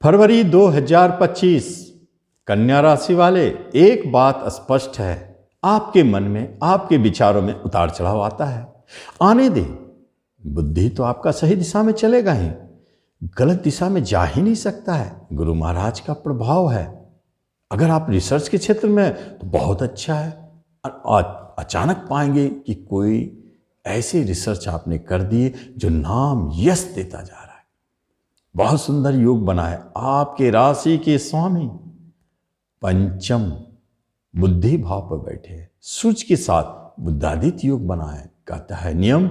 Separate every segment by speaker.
Speaker 1: फरवरी 2025 कन्या राशि वाले, एक बात स्पष्ट है, आपके मन में, आपके विचारों में उतार चढ़ाव आता है। आने दे, बुद्धि तो आपका सही दिशा में चलेगा ही, गलत दिशा में जा ही नहीं सकता है। गुरु महाराज का प्रभाव है। अगर आप रिसर्च के क्षेत्र में तो बहुत अच्छा है। अचानक पाएंगे कि कोई ऐसी रिसर्च आपने कर दी जो नाम यश देता जा रहा है। बहुत सुंदर योग बना है। आपके राशि के स्वामी पंचम बुद्धि भाव पर बैठे हैं, सूर्य के साथ बुद्धादित्य योग बना है। कहता है नियम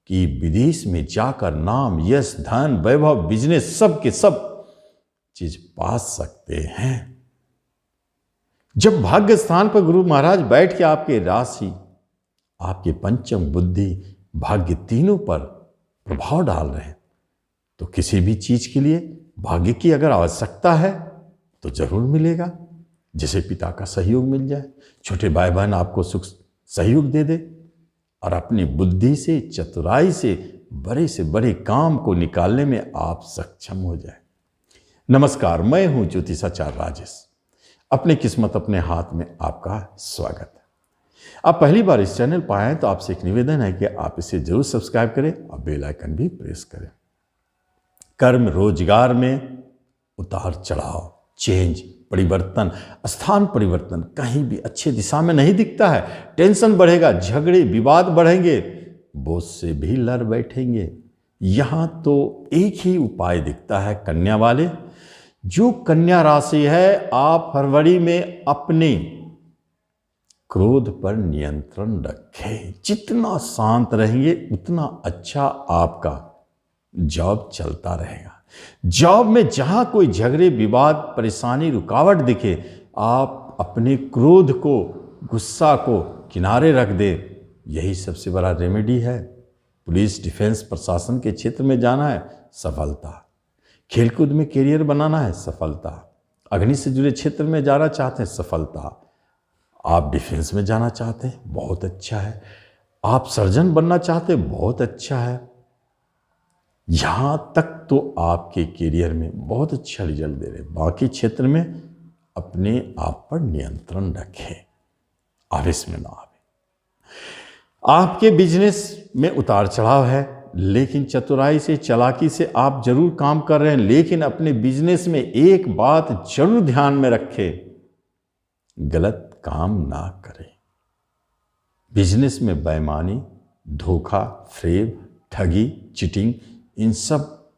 Speaker 1: कि विदेश में जाकर नाम, यश, धन, वैभव, बिजनेस सब के सब चीज पा सकते हैं। जब भाग्य स्थान पर गुरु महाराज बैठ के आपके राशि, आपके पंचम बुद्धि, भाग्य तीनों पर प्रभाव डाल रहे हैं, तो किसी भी चीज के लिए भाग्य की अगर आवश्यकता है तो जरूर मिलेगा। जैसे पिता का सहयोग मिल जाए, छोटे भाई बहन आपको सुख सहयोग दे दे, और अपनी बुद्धि से, चतुराई से बड़े काम को निकालने में आप सक्षम हो जाए। नमस्कार, मैं हूं ज्योतिषाचार्य राजेश। अपनी किस्मत अपने हाथ में आपका स्वागत है। आप पहली बार इस चैनल पर आए तो आपसे एक निवेदन है कि आप इसे जरूर सब्सक्राइब करें और बेल आइकन भी प्रेस करें। कर्म रोजगार में उतार चढ़ाव, चेंज, परिवर्तन, स्थान परिवर्तन कहीं भी अच्छे दिशा में नहीं दिखता है। टेंशन बढ़ेगा, झगड़े विवाद बढ़ेंगे, बोझ से भी लड़ बैठेंगे। यहां तो एक ही उपाय दिखता है कन्या वाले। जो कन्या राशि है, आप फरवरी में अपने क्रोध पर नियंत्रण रखें। जितना शांत रहेंगे उतना अच्छा आपका जॉब चलता रहेगा। जॉब में जहां कोई झगड़े, विवाद, परेशानी, रुकावट दिखे, आप अपने क्रोध को, गुस्सा को किनारे रख दे। यही सबसे बड़ा रेमेडी है। पुलिस, डिफेंस, प्रशासन के क्षेत्र में जाना है, सफलता। खेलकूद में कैरियर बनाना है, सफलता। अग्नि से जुड़े क्षेत्र में जाना चाहते हैं, सफलता। आप डिफेंस में जाना चाहते हैं, बहुत अच्छा है। आप सर्जन बनना चाहते हैं, बहुत अच्छा है। यहां तक तो आपके करियर में बहुत अच्छा रिजल्ट दे रहे। बाकी क्षेत्र में अपने आप पर नियंत्रण रखें, आवेश में ना आवे। आपके बिजनेस में उतार चढ़ाव है, लेकिन चतुराई से, चालाकी से आप जरूर काम कर रहे हैं। लेकिन अपने बिजनेस में एक बात जरूर ध्यान में रखें, गलत काम ना करें। बिजनेस में बेईमानी, धोखा, फ्रेब, ठगी, चीटिंग, इन सब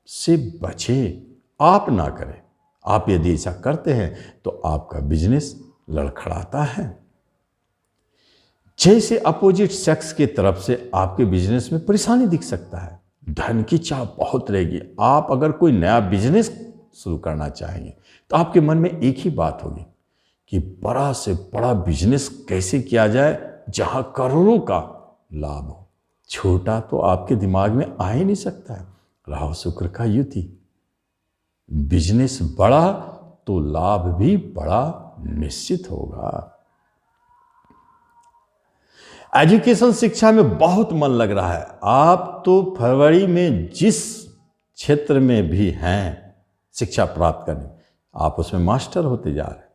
Speaker 1: से बचें, आप ना करें। आप यदि ऐसा करते हैं तो आपका बिजनेस लड़खड़ाता है। जैसे अपोजिट सेक्स के तरफ से आपके बिजनेस में परेशानी दिख सकता है। धन की चाह बहुत रहेगी। आप अगर कोई नया बिजनेस शुरू करना चाहेंगे तो आपके मन में एक ही बात होगी कि बड़ा से बड़ा बिजनेस कैसे किया जाए जहां करोड़ों का लाभ हो। छोटा तो आपके दिमाग में आ ही नहीं सकता है। राहु शुक्र का युति, बिजनेस बड़ा तो लाभ भी बड़ा निश्चित होगा। एजुकेशन, शिक्षा में बहुत मन लग रहा है। आप तो फरवरी में जिस क्षेत्र में भी हैं शिक्षा प्राप्त करने, आप उसमें मास्टर होते जा रहे हैं।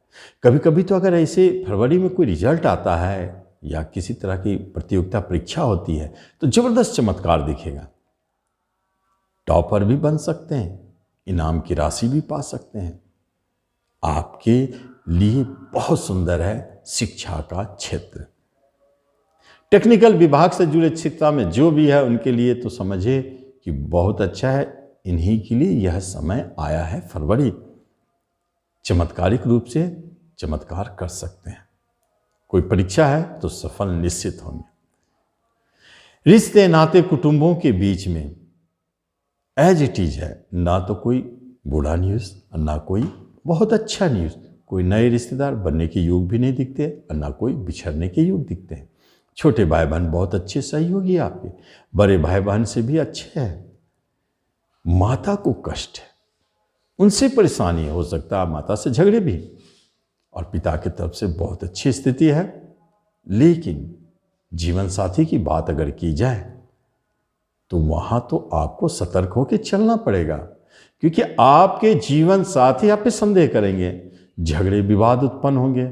Speaker 1: कभी कभी तो अगर ऐसे फरवरी में कोई रिजल्ट आता है या किसी तरह की प्रतियोगिता परीक्षा होती है तो जबरदस्त चमत्कार दिखेगा। टॉपर भी बन सकते हैं, इनाम की राशि भी पा सकते हैं। आपके लिए बहुत सुंदर है शिक्षा का क्षेत्र। टेक्निकल विभाग से जुड़े क्षेत्र में जो भी है उनके लिए तो समझिए कि बहुत अच्छा है। इन्हीं के लिए यह समय आया है फरवरी। चमत्कारिक रूप से चमत्कार कर सकते हैं। कोई परीक्षा है तो सफल निश्चित होंगे। रिश्ते, नाते, कुटुंबों के बीच में एज इट इज है। ना तो कोई बुरा न्यूज़ और ना कोई बहुत अच्छा न्यूज़। कोई नए रिश्तेदार बनने के योग भी नहीं दिखते और ना कोई बिछड़ने के योग दिखते हैं। छोटे भाई बहन बहुत अच्छे सहयोगी आपके, बड़े भाई बहन से भी अच्छे हैं। माता को कष्ट है, उनसे परेशानी हो सकता है, माता से झगड़े भी। और पिता की तरफ से बहुत अच्छी स्थिति है। लेकिन जीवन साथी की बात अगर की जाए तो वहां तो आपको सतर्क होकर चलना पड़ेगा। क्योंकि आपके जीवन साथी आप पे संदेह करेंगे, झगड़े विवाद उत्पन्न होंगे,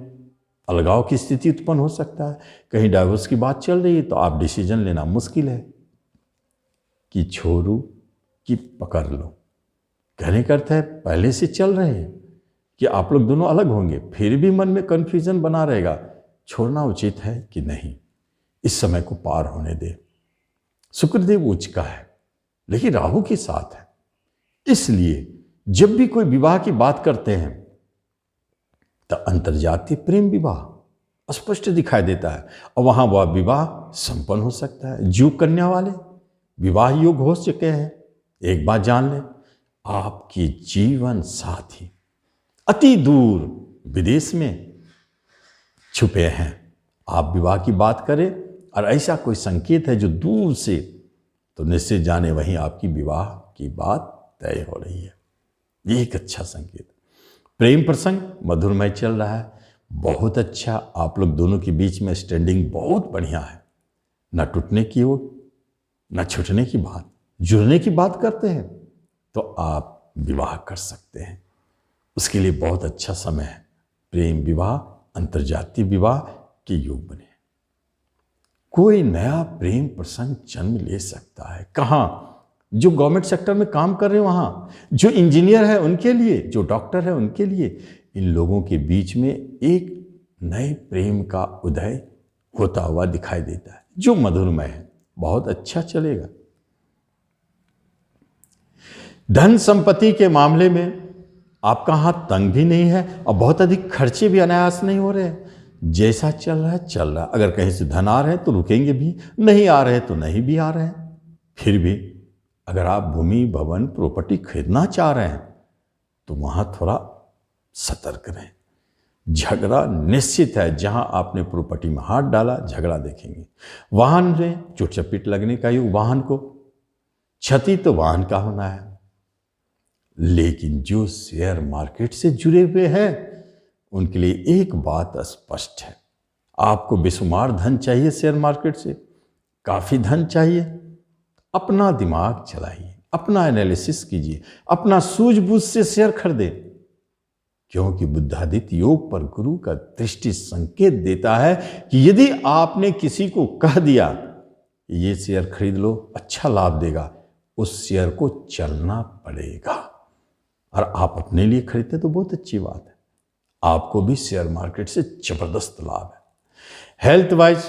Speaker 1: अलगाव की स्थिति उत्पन्न हो सकता है। कहीं डाइवोर्स की बात चल रही है तो आप डिसीजन लेना मुश्किल है कि छोड़ू कि पकड़ लो। कहने का अर्थ है पहले से चल रहे हैं कि आप लोग दोनों अलग होंगे, फिर भी मन में कन्फ्यूजन बना रहेगा, छोड़ना उचित है कि नहीं, इस समय को पार होने दे। शुक्रदेव उच्च का है लेकिन राहु के साथ है, इसलिए जब भी कोई विवाह की बात करते हैं तो अंतर्जातीय प्रेम विवाह स्पष्ट दिखाई देता है और वहां वह विवाह संपन्न हो सकता है। जो कन्या वाले विवाह योग हो चुके हैं, एक बात जान लें, आपकी जीवन साथी अति दूर विदेश में छुपे हैं। आप विवाह की बात करें और ऐसा कोई संकेत है जो दूर से, तो निश्चित जाने वहीं आपकी विवाह की बात तय हो रही है। ये एक अच्छा संकेत। प्रेम प्रसंग मधुरमय चल रहा है, बहुत अच्छा। आप लोग दोनों के बीच में स्टैंडिंग बहुत बढ़िया है, न टूटने की ओर न छूटने की बात, जुड़ने की बात करते हैं तो आप विवाह कर सकते हैं। उसके लिए बहुत अच्छा समय है। प्रेम विवाह, अंतर्जातीय विवाह के योग बने। कोई नया प्रेम प्रसंग जन्म ले सकता है। कहाँ? जो गवर्नमेंट सेक्टर में काम कर रहे हैं वहाँ, जो इंजीनियर है उनके लिए, जो डॉक्टर है उनके लिए, इन लोगों के बीच में एक नए प्रेम का उदय होता हुआ दिखाई देता है जो मधुरमय है, बहुत अच्छा चलेगा। धन संपत्ति के मामले में आपका हाथ तंग भी नहीं है और बहुत अधिक खर्चे भी अनायास नहीं हो रहे हैं। जैसा चल रहा है चल रहा है। अगर कहीं से धन आ रहे हैं तो रुकेंगे भी, नहीं आ रहे तो नहीं भी आ रहे हैं। फिर भी अगर आप भूमि भवन प्रॉपर्टी खरीदना चाह रहे हैं तो वहां थोड़ा सतर्क रहें। झगड़ा निश्चित है, जहां आपने प्रॉपर्टी में हाथ डाला झगड़ा देखेंगे। वाहन में चोट चपेट लगने का योग, वाहन को क्षति तो वाहन का होना है। लेकिन जो शेयर मार्केट से जुड़े हुए हैं उनके लिए एक बात स्पष्ट है, आपको बेशुमार धन चाहिए शेयर मार्केट से, काफी धन चाहिए, अपना दिमाग चलाइए, अपना एनालिसिस कीजिए, अपना सूझबूझ से शेयर खरीदे, क्योंकि बुद्धादित्य योग पर गुरु का दृष्टि संकेत देता है कि यदि आपने किसी को कह दिया ये शेयर खरीद लो, अच्छा लाभ देगा, उस शेयर को चलना पड़ेगा। और आप अपने लिए खरीदते तो बहुत अच्छी बात है, आपको भी शेयर मार्केट से जबरदस्त लाभ है। हेल्थ वाइज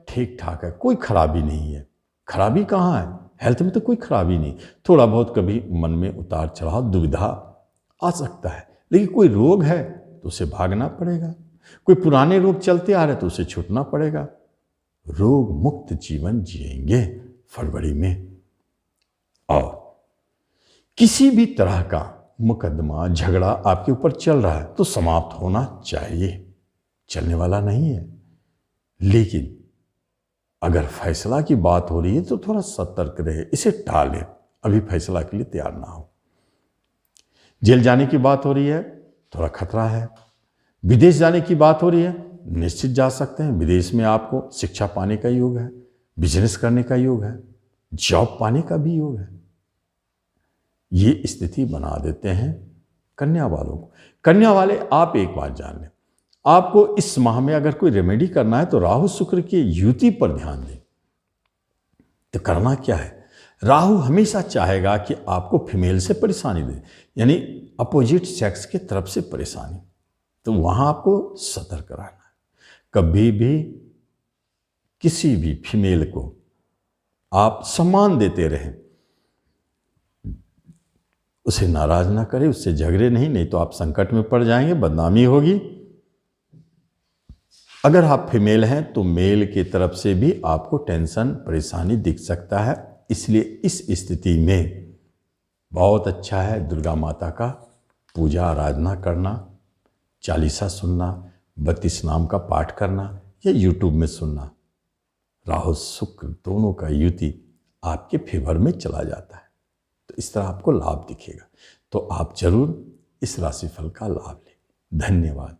Speaker 1: ठीक ठाक है, कोई खराबी नहीं है। खराबी कहाँ है? हेल्थ में तो कोई खराबी नहीं, थोड़ा बहुत कभी मन में उतार चढ़ाव दुविधा आ सकता है, लेकिन कोई रोग है तो उसे भागना पड़ेगा, कोई पुराने रोग चलते आ रहे तो उसे छूटना पड़ेगा। रोग मुक्त जीवन जिएंगे फरवरी में। और किसी भी तरह का मुकदमा झगड़ा आपके ऊपर चल रहा है तो समाप्त होना चाहिए, चलने वाला नहीं है। लेकिन अगर फैसला की बात हो रही है तो थोड़ा सतर्क रहे, इसे टाले, अभी फैसला के लिए तैयार ना हो। जेल जाने की बात हो रही है, थोड़ा खतरा है। विदेश जाने की बात हो रही है, निश्चित जा सकते हैं। विदेश में आपको शिक्षा पाने का योग है, बिजनेस करने का योग है, जॉब पाने का भी योग है। ये स्थिति बना देते हैं कन्या वालों को। कन्या वाले आप एक बात जान लें, आपको इस माह में अगर कोई रेमेडी करना है तो राहु शुक्र की युति पर ध्यान दें। तो करना क्या है? राहु हमेशा चाहेगा कि आपको फीमेल से परेशानी दे, यानी अपोजिट सेक्स की तरफ से परेशानी, तो वहां आपको सतर्क रहना है। कभी भी किसी भी फीमेल को आप सम्मान देते रहें, उसे नाराज ना करें, उससे झगड़े नहीं तो आप संकट में पड़ जाएंगे, बदनामी होगी। अगर आप फीमेल हैं तो मेल की तरफ से भी आपको टेंशन परेशानी दिख सकता है, इसलिए इस स्थिति में बहुत अच्छा है दुर्गा माता का पूजा आराधना करना, चालीसा सुनना, 32 नाम का पाठ करना या यूट्यूब में सुनना। राहु शुक्र दोनों का युति आपके फेवर में चला जाता है, तो इस तरह आपको लाभ दिखेगा। तो आप जरूर इस राशिफल का लाभ लें। धन्यवाद।